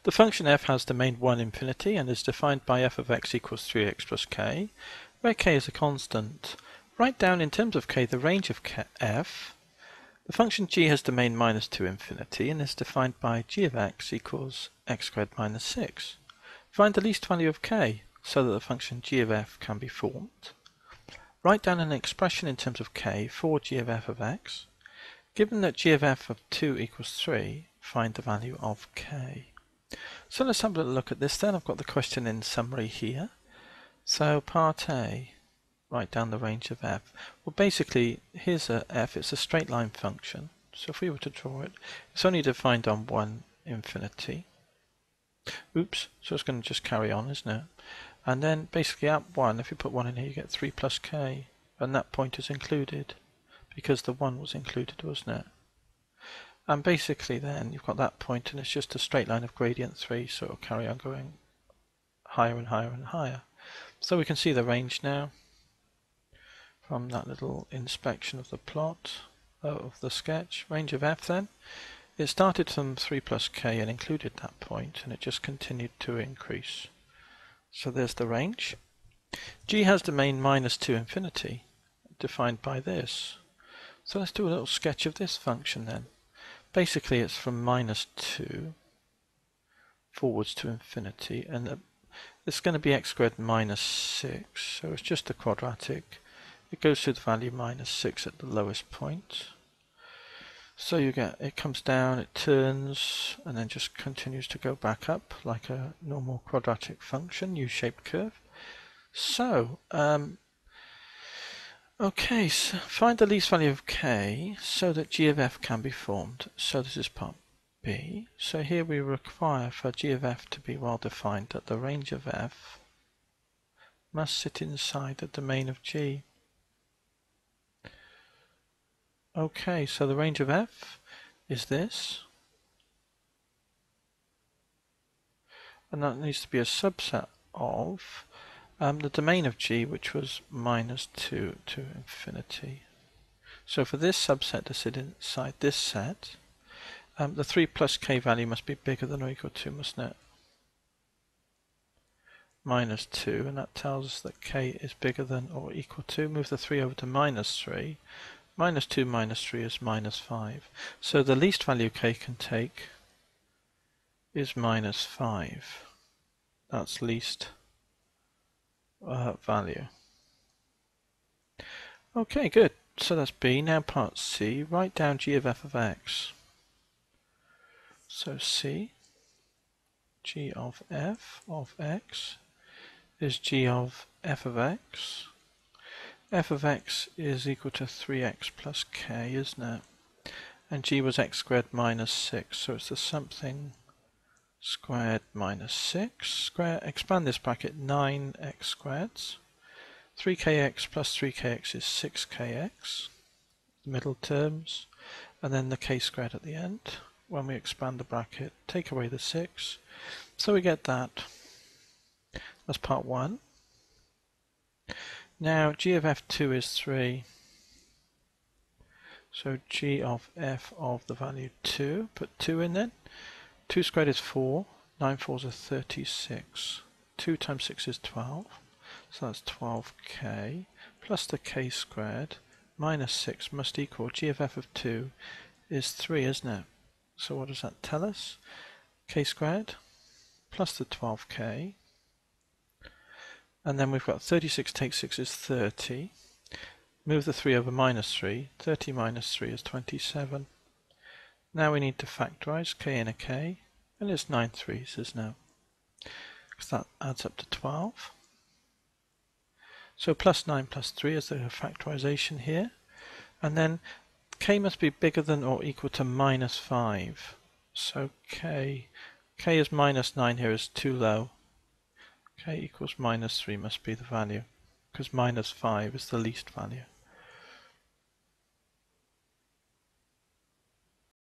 The function f has domain 1 infinity and is defined by f of x equals 3x plus k, where k is a constant. Write down in terms of k the range of f. The function g has domain minus 2 infinity and is defined by g of x equals x squared minus 6. Find the least value of k so that the function g of f can be formed. Write down an expression in terms of k for g of f of x. Given that g of f of 2 equals 3, find the value of k. So let's have a look at this then. I've got the question in summary here. So part A, write down the range of f. Well, basically, here's a f. It's a straight line function. So if we were to draw it, it's only defined on 1 infinity. Oops, so it's going to just carry on, isn't it? And then basically at 1, if you put 1 in here, you get 3 plus k. And that point is included because the 1 was included, wasn't it? And basically then you've got that point and it's just a straight line of gradient 3, so it'll carry on going higher and higher and higher. So we can see the range now from that little inspection of the plot, of the sketch. Range of f then, it started from 3 plus k and included that point, and it just continued to increase. So there's the range. G has domain minus 2 infinity, defined by this. So let's do a little sketch of this function then. Basically it's from minus 2 forwards to infinity, and it's going to be x squared minus 6, so it's just a quadratic. It goes to the value minus 6 at the lowest point. So you get, it comes down, it turns, and then just continues to go back up like a normal quadratic function, U-shaped curve. So, okay, so find the least value of k so that g of f can be formed. So this is part B. So here we require for g of f to be well defined that the range of f must sit inside the domain of g. Okay, so the range of f is this, and that needs to be a subset of the domain of g, which was minus 2 to infinity. So for this subset to sit inside this set, the 3 plus k value must be bigger than or equal to, mustn't it? Minus 2, and that tells us that k is bigger than or equal to. Move the 3 over to minus 3. Minus 2 minus 3 is minus 5. So the least value k can take is minus 5. That's least value. Okay, good. So that's B. Now part C. Write down g of f of x. So C, g of f of x is g of f of x. F of x is equal to 3x plus k, isn't it? And g was x squared minus 6, so it's the something squared minus 6. Square, expand this bracket, 9x squareds. 3kx plus 3kx is 6kx, the middle terms, and then the k squared at the end. When we expand the bracket, take away the 6. So we get that. That's part 1. Now g of f2 is 3. So g of f of the value 2, put 2 in then. 2 squared is 4, 9 fours are 36. 2 times 6 is 12, so that's 12k, plus the k squared, minus 6 must equal g of f of 2 is 3, isn't it? So what does that tell us? K squared plus the 12k, and then we've got 36 take 6 is 30. Move the 3 over minus 3. 30 minus 3 is 27. Now we need to factorise k in a k, and it's 9 threes, isn't it? Because that adds up to 12. So plus 9 plus 3 is the factorisation here. And then k must be bigger than or equal to minus 5. So k is minus 9 here is too low. K equals minus 3 must be the value, because minus 5 is the least value.